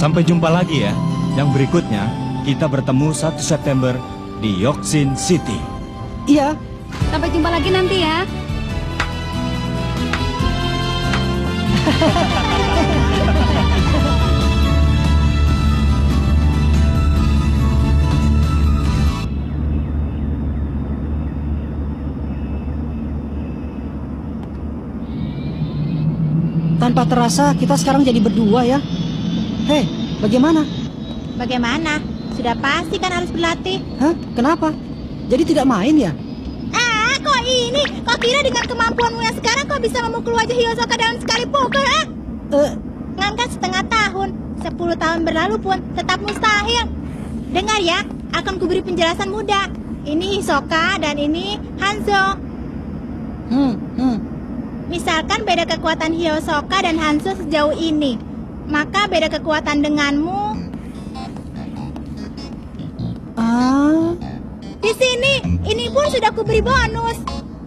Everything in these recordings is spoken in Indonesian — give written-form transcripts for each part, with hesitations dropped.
Sampai jumpa lagi ya. Yang berikutnya, kita bertemu 1 September di Yoksin City. Iya. Sampai jumpa lagi nanti ya. Tanpa terasa kita sekarang jadi berdua ya. Hei, bagaimana? Bagaimana? Sudah pasti kan harus berlatih. Hah? Kenapa? Jadi tidak main ya? Kok ini? Kau kira dengan kemampuanmu yang sekarang kau bisa memukul wajah Hiyosoka dalam sekali pukul, Jangankan setengah tahun, 10 tahun berlalu pun tetap mustahil. Dengar ya, akan kuberi penjelasan mudah. Ini Hisoka dan ini Hanzo. Misalkan beda kekuatan Hiyosoka dan Hanzo sejauh ini, maka beda kekuatan denganmu. Di sini, ini pun sudah kuberi bonus.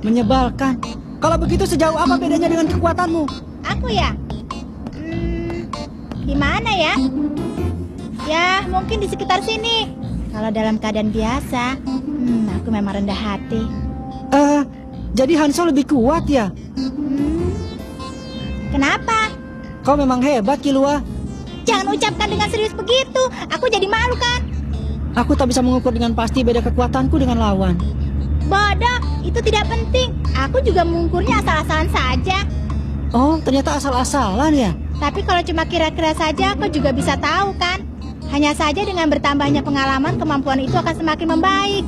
Menyebalkan. Kalau begitu sejauh apa bedanya dengan kekuatanmu? Aku ya? Gimana ya? Ya, mungkin di sekitar sini. Kalau dalam keadaan biasa, aku memang rendah hati. Jadi Hanzo lebih kuat ya? Kenapa? Kau memang hebat, Killua. Jangan ucapkan dengan serius begitu. Aku jadi malu kan? Aku tak bisa mengukur dengan pasti beda kekuatanku dengan lawan. Bodoh, itu tidak penting. Aku juga mengukurnya asal-asalan saja. Oh, ternyata asal-asalan ya? Tapi kalau cuma kira-kira saja, aku juga bisa tahu kan? Hanya saja dengan bertambahnya pengalaman, kemampuan itu akan semakin membaik.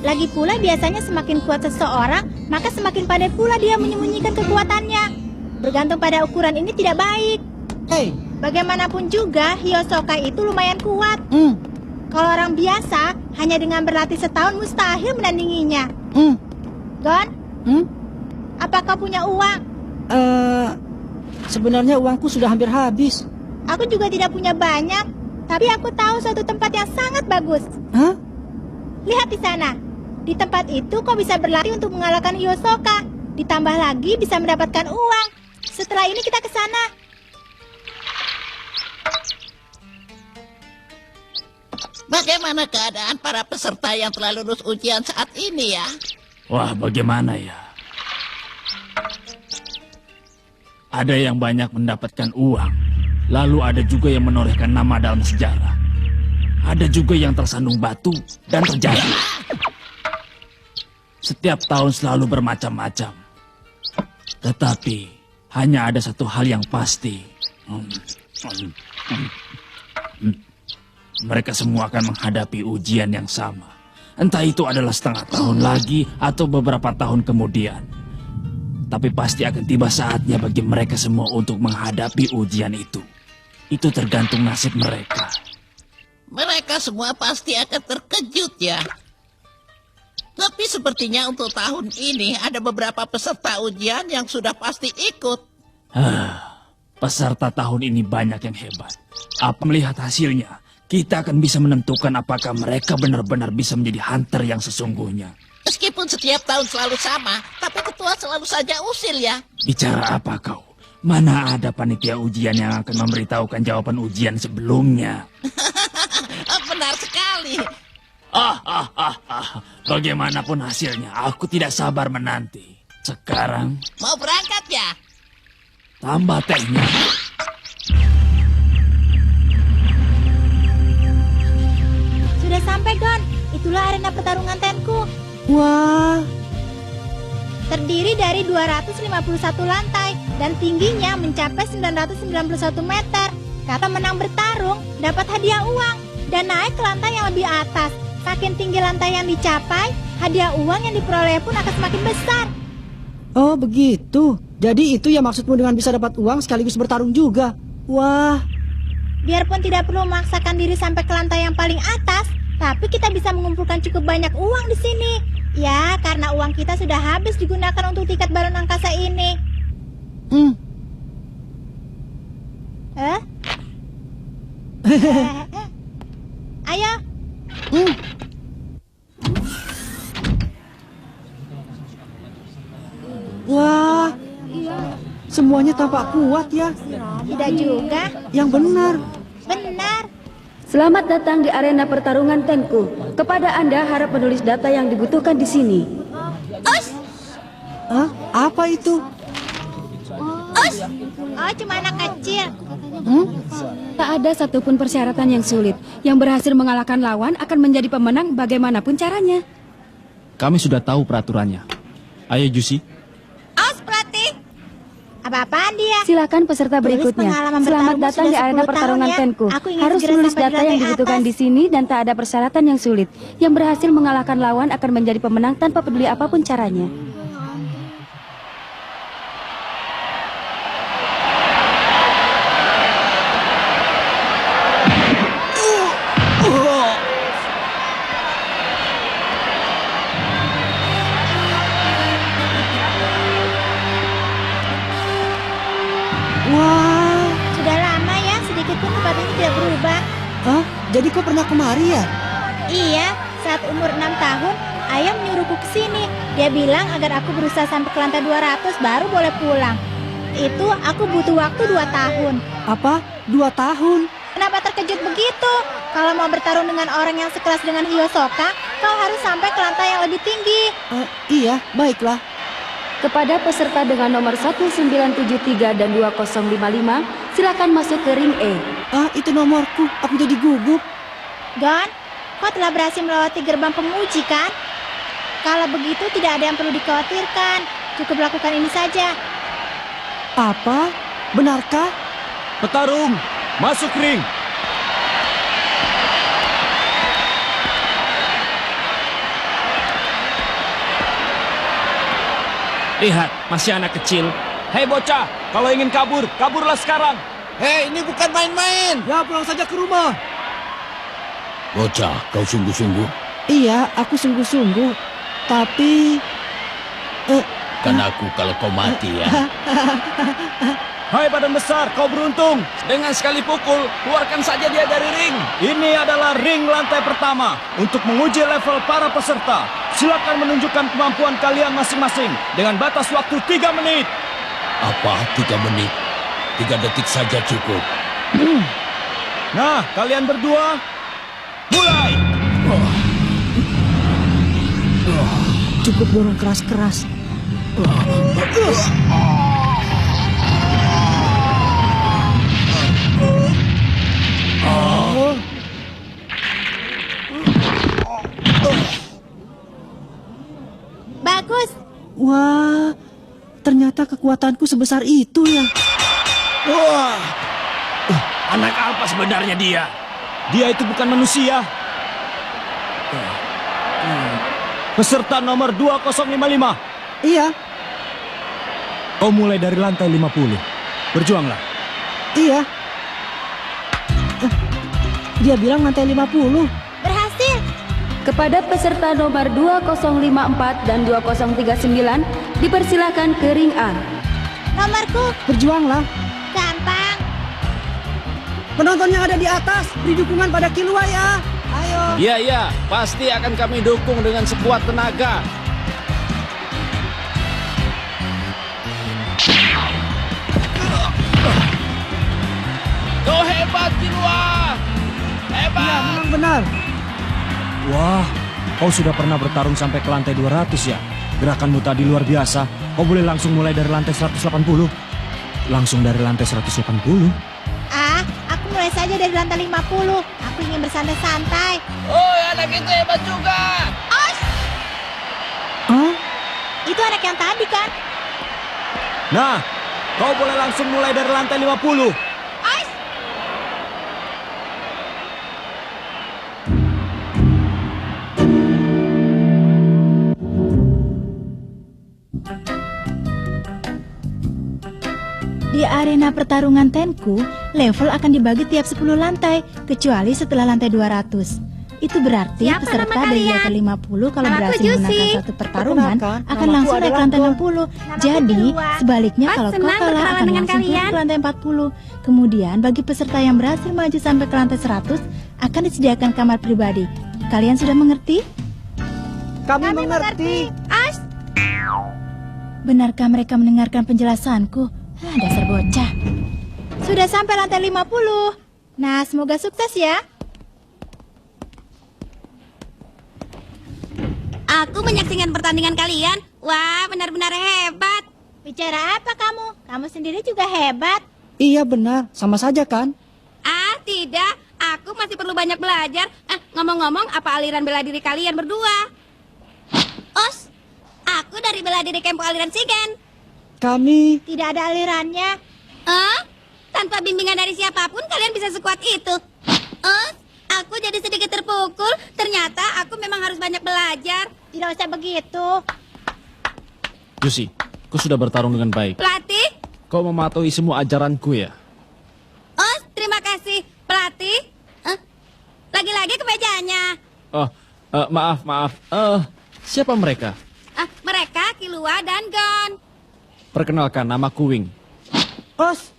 Lagi pula biasanya semakin kuat seseorang, maka semakin pandai pula dia menyembunyikan kekuatannya. Bergantung pada ukuran ini tidak baik. Hei, bagaimanapun juga, Hiyosoka itu lumayan kuat. Kalau orang biasa, hanya dengan berlatih setahun mustahil menandinginya. Gon, apakah punya uang? Sebenarnya uangku sudah hampir habis. Aku juga tidak punya banyak, tapi aku tahu suatu tempat yang sangat bagus. Hah? Lihat di sana. Di tempat itu kau bisa berlatih untuk mengalahkan Hiyosoka. Ditambah lagi bisa mendapatkan uang. Setelah ini kita ke sana. Bagaimana keadaan para peserta yang telah lulus ujian saat ini ya? Wah, bagaimana ya? Ada yang banyak mendapatkan uang, lalu ada juga yang menorehkan nama dalam sejarah. Ada juga yang tersandung batu dan terjatuh. Setiap tahun selalu bermacam-macam. Tetapi hanya ada satu hal yang pasti. Mereka semua akan menghadapi ujian yang sama. Entah itu adalah setengah tahun lagi atau beberapa tahun kemudian. Tapi pasti akan tiba saatnya bagi mereka semua untuk menghadapi ujian itu. Itu tergantung nasib mereka. Mereka semua pasti akan terkejut ya. Tapi sepertinya untuk tahun ini ada beberapa peserta ujian yang sudah pasti ikut. Peserta tahun ini banyak yang hebat. Apa melihat hasilnya, kita akan bisa menentukan apakah mereka benar-benar bisa menjadi hunter yang sesungguhnya. Meskipun setiap tahun selalu sama, tapi ketua selalu saja usil ya. Bicara apa kau? Mana ada panitia ujian yang akan memberitahukan jawaban ujian sebelumnya? Benar sekali. Bagaimanapun hasilnya, aku tidak sabar menanti. Sekarang, mau berangkat ya? Tambah tehnya. Sudah sampai, Gon. Itulah arena pertarungan Tenku. Wah. Terdiri dari 251 lantai dan tingginya mencapai 991 meter. Kata menang bertarung, dapat hadiah uang dan naik ke lantai yang lebih atas. Makin tinggi lantai yang dicapai, hadiah uang yang diperoleh pun akan semakin besar. Oh, begitu. Jadi itu ya maksudmu dengan bisa dapat uang sekaligus bertarung juga. Wah. Biarpun tidak perlu memaksakan diri sampai ke lantai yang paling atas, tapi kita bisa mengumpulkan cukup banyak uang di sini. Ya, karena uang kita sudah habis digunakan untuk tiket balon angkasa ini. Ayo. Wah. Semuanya tampak kuat ya. Tidak juga. Yang benar. Benar. Selamat datang di arena pertarungan Tenku. Kepada Anda harap menulis data yang dibutuhkan di sini. Hah? Apa itu? Oh, cuma anak kecil. Tak ada satupun persyaratan yang sulit. Yang berhasil mengalahkan lawan akan menjadi pemenang bagaimanapun caranya. Kami sudah tahu peraturannya. Ayo Jusi. Aus, pelatih. Apa-apaan dia? Silakan peserta Tulis berikutnya. pengalaman Selamat bertarung datang di sudah arena 10 pertarungan tahun ya. Tenku. Aku ingin Harus segera menulis sampai di data yang lantai dibutuhkan atas. di sini dan tak ada persyaratan yang sulit. Yang berhasil mengalahkan lawan akan menjadi pemenang tanpa peduli apapun caranya. Wah. Sudah lama ya, sedikit pun tempat ini tidak berubah. Hah? Jadi kau pernah kemari ya? Iya, saat umur 6 tahun, ayah menyuruhku ke sini. Dia bilang agar aku berusaha sampai ke lantai 200 baru boleh pulang. Itu aku butuh waktu 2 tahun. Apa? 2 tahun? Kenapa terkejut begitu? Kalau mau bertarung dengan orang yang sekelas dengan Hyosoka, kau harus sampai ke lantai yang lebih tinggi. Iya, baiklah. Kepada peserta dengan nomor 1973 dan 2055, silakan masuk ke ring E. Itu nomorku. Aku jadi gugup. Gon, kau telah berhasil melewati gerbang penguji kan? Kalau begitu tidak ada yang perlu dikhawatirkan. Cukup lakukan ini saja. Apa? Benarkah? Petarung, masuk ring. Lihat, masih anak kecil. Hei bocah, kalau ingin kabur, kaburlah sekarang. Hei, ini bukan main-main. Ya, pulang saja ke rumah. Bocah, kau sungguh-sungguh? Iya, aku sungguh-sungguh. Tapi... Kan aku kalau kau mati ya. Hai badan besar, kau beruntung. Dengan sekali pukul, keluarkan saja dia dari ring. Ini adalah ring lantai pertama untuk menguji level para peserta. Silakan menunjukkan kemampuan kalian masing-masing dengan batas waktu 3 menit. Apa 3 menit? 3 detik saja cukup. Nah, kalian berdua, mulai. Cukup dorong keras-keras. Bagus. Wah, ternyata kekuatanku sebesar itu ya. Wah, anak apa sebenarnya dia? Dia itu bukan manusia. Peserta nomor 2055. Iya, Kau mulai dari lantai 50. Berjuanglah. iya. Dia bilang lantai 50. Berhasil. Kepada peserta nomor 2054 dan 2039, dipersilakan ke ring A. Nomorku Berjuanglah. gampang. Penonton yang ada di atas, beri dukungan pada Killua ya. Ayo. Iya, pasti akan kami dukung dengan sekuat tenaga. Kau hebat, Killua! Hebat! Iya, memang benar. Wah, kau sudah pernah bertarung sampai ke lantai 200 ya? Gerakanmu tadi luar biasa. Kau boleh langsung mulai dari lantai 180. Langsung dari lantai 180. Aku mulai saja dari lantai 50. Aku ingin bersantai-santai. Oh, anak itu hebat juga! Hah? Itu anak yang tadi kan? Nah, kau boleh langsung mulai dari lantai 50. Di arena pertarungan Tenku, level akan dibagi tiap 10 lantai, kecuali setelah lantai 200. Itu berarti Siapa peserta nama dari kalian? level 50 kalau Namaku berhasil Jusi. memenangkan satu pertarungan Perkenalkan, akan namaku langsung naik ke adalah lantai Gon. 60. Jadi, sebaliknya Oh, kalau kau senang kalah berkenalan akan dengan langsung turun kalian. ke lantai 40. Kemudian, bagi peserta yang berhasil maju sampai ke lantai 100, akan disediakan kamar pribadi. Kalian sudah mengerti? Kami mengerti. Benarkah mereka mendengarkan penjelasanku? Dasar bocah. Sudah sampai lantai 50. Nah, semoga sukses ya. Aku menyaksikan pertandingan kalian. Wah, benar-benar hebat. Bicara apa kamu? Kamu sendiri juga hebat. Iya benar, sama saja kan? Ah, tidak. Aku masih perlu banyak belajar. Ngomong-ngomong, apa aliran bela diri kalian berdua? Os, aku dari bela diri Kempo Aliran Shigen. Kami... Tidak ada alirannya. Tanpa bimbingan dari siapapun, kalian bisa sekuat itu. Os, aku jadi sedikit terpukul. Ternyata aku memang harus banyak belajar. Tidak usah begitu. Jusi, kau sudah bertarung dengan baik. Pelatih? Kau mematuhi semua ajaranku ya? Os, terima kasih. Pelatih? Lagi-lagi kemejanya. Oh, maaf. Siapa mereka? Mereka Kilua dan Gon. Perkenalkan, namaku Wing. Os,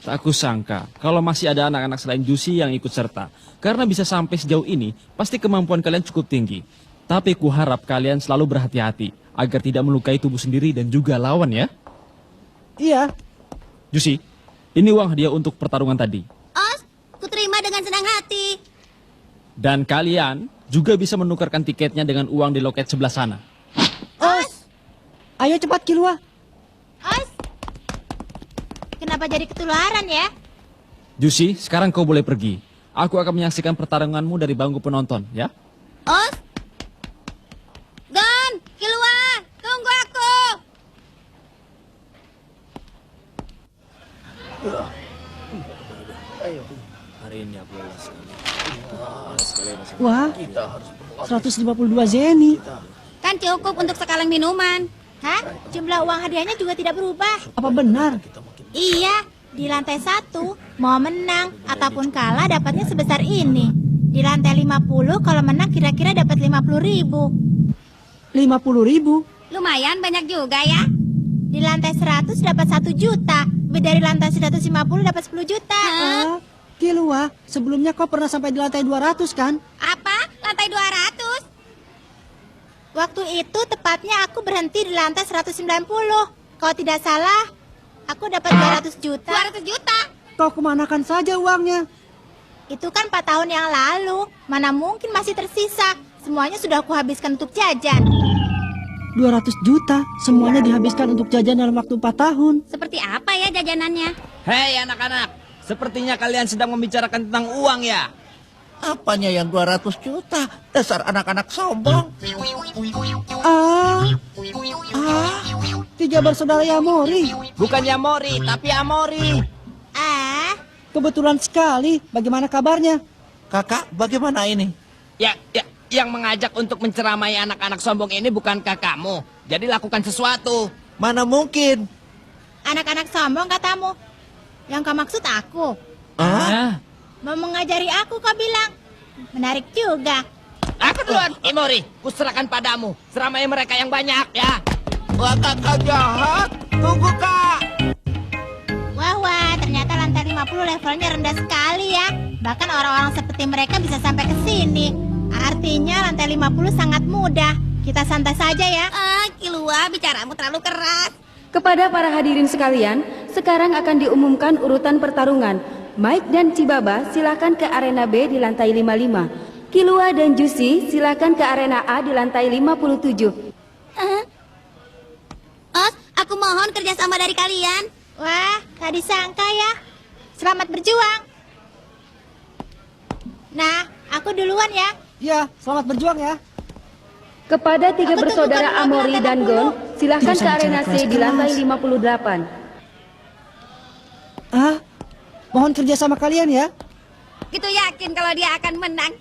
Tak kusangka kalau masih ada anak-anak selain Jusi yang ikut serta. Karena bisa sampai sejauh ini, pasti kemampuan kalian cukup tinggi. Tapi kuharap kalian selalu berhati-hati agar tidak melukai tubuh sendiri dan juga lawan ya. iya. Jusi, ini uang hadiah untuk pertarungan tadi. Os, kuterima dengan senang hati. Dan kalian juga bisa menukarkan tiketnya dengan uang di loket sebelah sana. Os, ayo cepat Kilua. Os, kenapa jadi ketularan ya? Jusi, sekarang kau boleh pergi. Aku akan menyaksikan pertarunganmu dari bangku penonton, ya? Os, Gon, Kilua, tunggu aku. Hari ini aku lelah sekali. Wah, 152 zeni. Kan cukup untuk sekaleng minuman. Hah? Jumlah uang hadiahnya juga tidak berubah. Apa benar? Iya, di lantai 1 mau menang ataupun kalah dapatnya sebesar ini. Di lantai 50 kalau menang kira-kira dapat 50.000. 50.000. Lumayan banyak juga ya. Di lantai 100 dapat 1 juta. Lebih dari lantai 150 dapat 10 juta. Kilua, sebelumnya kau pernah sampai di lantai 200 kan? Apa? Lantai 200? Waktu itu tepatnya aku berhenti di lantai 190. Kalau tidak salah, aku dapat 200 juta. 200 juta? Kau kemanakan saja uangnya? Itu kan 4 tahun yang lalu. Mana mungkin masih tersisa. Semuanya sudah aku habiskan untuk jajan. 200 juta, semuanya dihabiskan untuk jajan dalam waktu 4 tahun. Seperti apa ya jajanannya? Hei anak-anak, sepertinya kalian sedang membicarakan tentang uang ya? Apanya yang 200 juta? Dasar anak-anak sombong. Tiga bersaudara Yamori. Bukan Yamori, tapi Amori. Kebetulan sekali, bagaimana kabarnya? Kakak, bagaimana ini? Ya, yang mengajak untuk menceramai anak-anak sombong ini bukankah kamu? Jadi lakukan sesuatu. Mana mungkin? Anak-anak sombong katamu. Yang kau maksud aku. Mau mengajari aku kau bilang. Menarik juga. Aku duluan, Imori. Kuserahkan padamu. Seramai mereka yang banyak ya. Wah, kakak jahat. Tunggu, Kak. Wah, ternyata lantai 50 levelnya rendah sekali ya. Bahkan orang-orang seperti mereka bisa sampai ke sini. Artinya lantai 50 sangat mudah. Kita santai saja ya. Kilua, bicaramu terlalu keras. Kepada para hadirin sekalian, sekarang akan diumumkan urutan pertarungan. Mike dan Cibaba silakan ke arena B di lantai 55. Kilua dan Jusi silakan ke arena A di lantai 57. Os, aku mohon kerjasama dari kalian. Wah, tak disangka ya. Selamat berjuang. Nah, aku duluan ya. Ya, selamat berjuang ya. Kepada tiga Aku bersaudara tunggu Amori kamu dan lantai Gon, silahkan Tidak ke usah arena bicara C di keras-keras. lantai 58. Mohon kerja sama kalian ya. Gitu yakin kalau dia akan menang.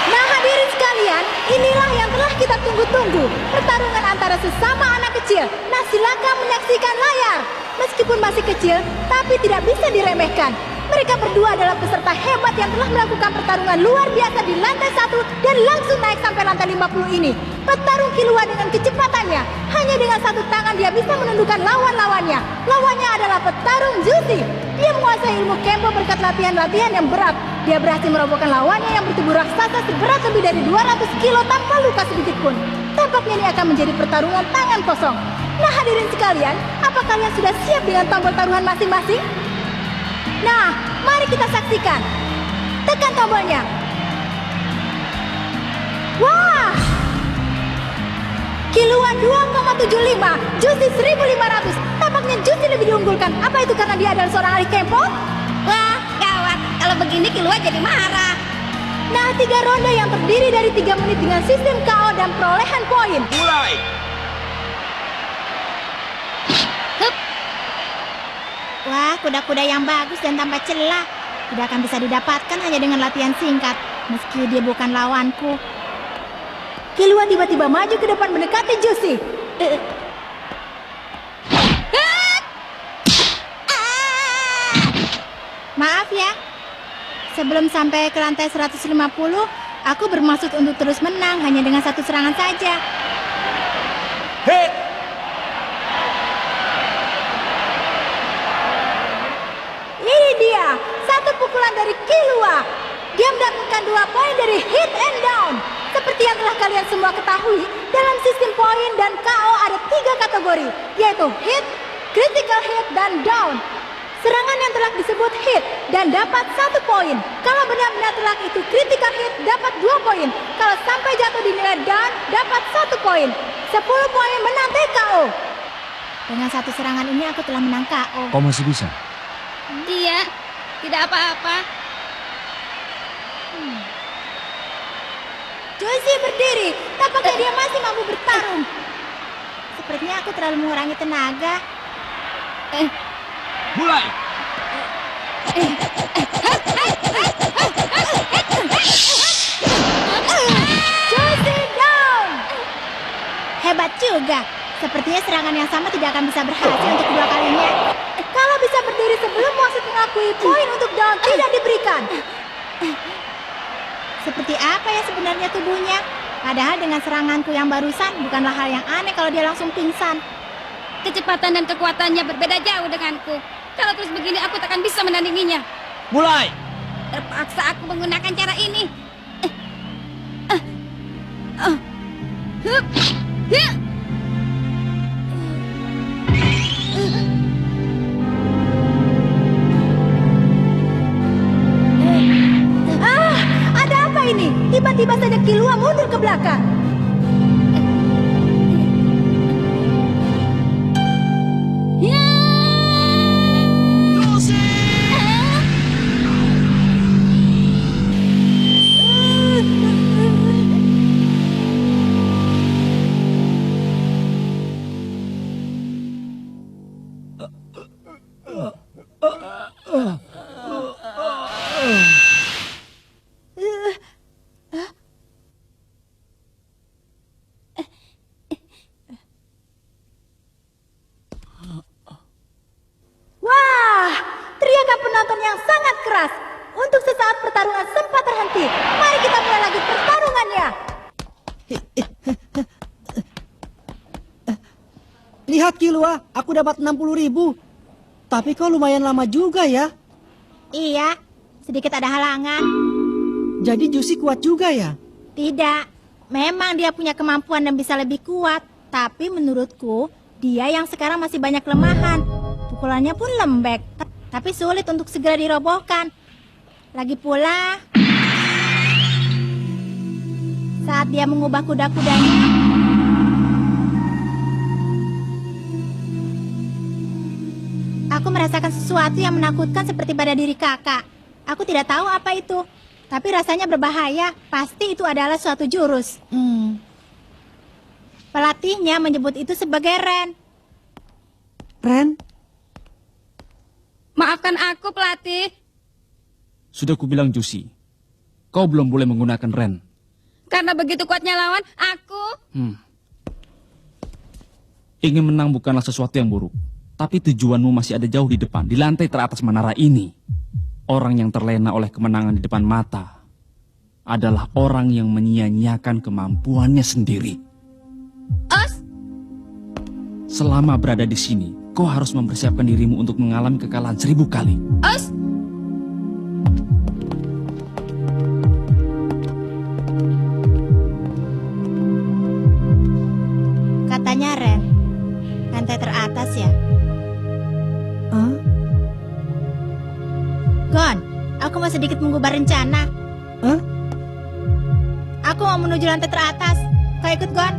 Nah hadirin sekalian, inilah yang telah kita tunggu-tunggu. Pertarungan antara sesama anak kecil. Nah silakan menyaksikan layar. Meskipun masih kecil, tapi tidak bisa diremehkan. Mereka berdua adalah peserta hebat yang telah melakukan pertarungan luar biasa di lantai 1 dan langsung naik sampai lantai 50 ini. Petarung Kilua dengan kecepatannya. Hanya dengan satu tangan dia bisa menundukkan lawan-lawannya. Lawannya adalah petarung Jusi. Dia menguasai ilmu Kempo berkat latihan-latihan yang berat. Dia berhasil merobohkan lawannya yang bertubuh raksasa seberat lebih dari 200 kilo tanpa luka sedikit pun. Tampaknya ini akan menjadi pertarungan tangan kosong. Nah hadirin sekalian, apa kalian sudah siap dengan tombol taruhan masing-masing? Nah, mari kita saksikan. Tekan tombolnya. Wah! Kilua 2,75, Juicy 1.500. Tampaknya Juicy lebih diunggulkan. Apa itu karena dia adalah seorang ahli kempo? Wah, gawat. Kalau begini Kilua jadi marah. Nah, 3 ronde yang terdiri dari 3 menit dengan sistem KO dan perolehan poin. Mulai. Wah, kuda-kuda yang bagus dan tanpa celah. Tidak akan bisa didapatkan hanya dengan latihan singkat, meski dia bukan lawanku. Kilua tiba-tiba maju ke depan mendekati Juicy. Maaf ya, sebelum sampai ke lantai 150, aku bermaksud untuk terus menang hanya dengan 1 serangan saja. Hit. Ini dia, 1 pukulan dari Kilua. Dia mendapatkan 2 poin dari hit and down. Seperti yang telah kalian semua ketahui, dalam sistem poin dan KO ada 3 kategori, yaitu hit, critical hit, dan down. Serangan yang telah disebut hit dan dapat 1 poin. Kalau benar-benar telah itu critical hit dapat 2 poin. Kalau sampai jatuh dinilai down dapat 1 poin. 10 poin menang TKO. Dengan 1 serangan ini aku telah menang KO. Kau masih bisa? Iya, tidak apa-apa. Juicy berdiri, tampaknya dia masih mampu bertarung. Sepertinya aku terlalu mengurangi tenaga. Mulai. Juicy down. Hebat juga. Sepertinya serangan yang sama tidak akan bisa berhasil untuk kedua kalinya. Kalau bisa berdiri sebelum wasit mengakui poin untuk down tidak diberikan. Seperti apa ya sebenarnya tubuhnya? Padahal dengan seranganku yang barusan bukanlah hal yang aneh kalau dia langsung pingsan. Kecepatan dan kekuatannya berbeda jauh denganku. Kalau terus begini aku takkan bisa menandinginya. Mulai. Terpaksa aku menggunakan cara ini. Ada apa ini? Tiba-tiba saja Kilua mundur ke belakang. Wah, teriakan penonton yang sangat keras. Untuk sesaat pertarungan sempat terhenti. Mari kita mulai lagi pertarungannya. Lihat Kilua, aku dapat 60.000. Tapi kau lumayan lama juga ya. Iya, sedikit ada halangan. Jadi Juicy kuat juga ya? Tidak, memang dia punya kemampuan dan bisa lebih kuat. Tapi menurutku, dia yang sekarang masih banyak kelemahan. Pukulannya pun lembek, tapi sulit untuk segera dirobohkan. Lagi pula, saat dia mengubah kuda-kudanya, aku merasakan sesuatu yang menakutkan seperti pada diri kakak. Aku tidak tahu apa itu, tapi rasanya berbahaya. Pasti itu adalah suatu jurus. Pelatihnya menyebut itu sebagai Ren. Ren? Maafkan aku, pelatih. Sudah kubilang Juicy, kau belum boleh menggunakan Ren. Karena begitu kuatnya lawan, aku... Ingin menang bukanlah sesuatu yang buruk. Tapi tujuanmu masih ada jauh di depan, di lantai teratas menara ini. Orang yang terlena oleh kemenangan di depan mata adalah orang yang menyia-nyiakan kemampuannya sendiri. Os, Selama berada di sini, kau harus mempersiapkan dirimu untuk mengalami kekalahan 1000 kali. Os. Katanya Ren, lantai teratas ya. Gon, aku mau sedikit mengubah rencana. Hah? Aku mau menuju lantai teratas. Kau ikut, Gon?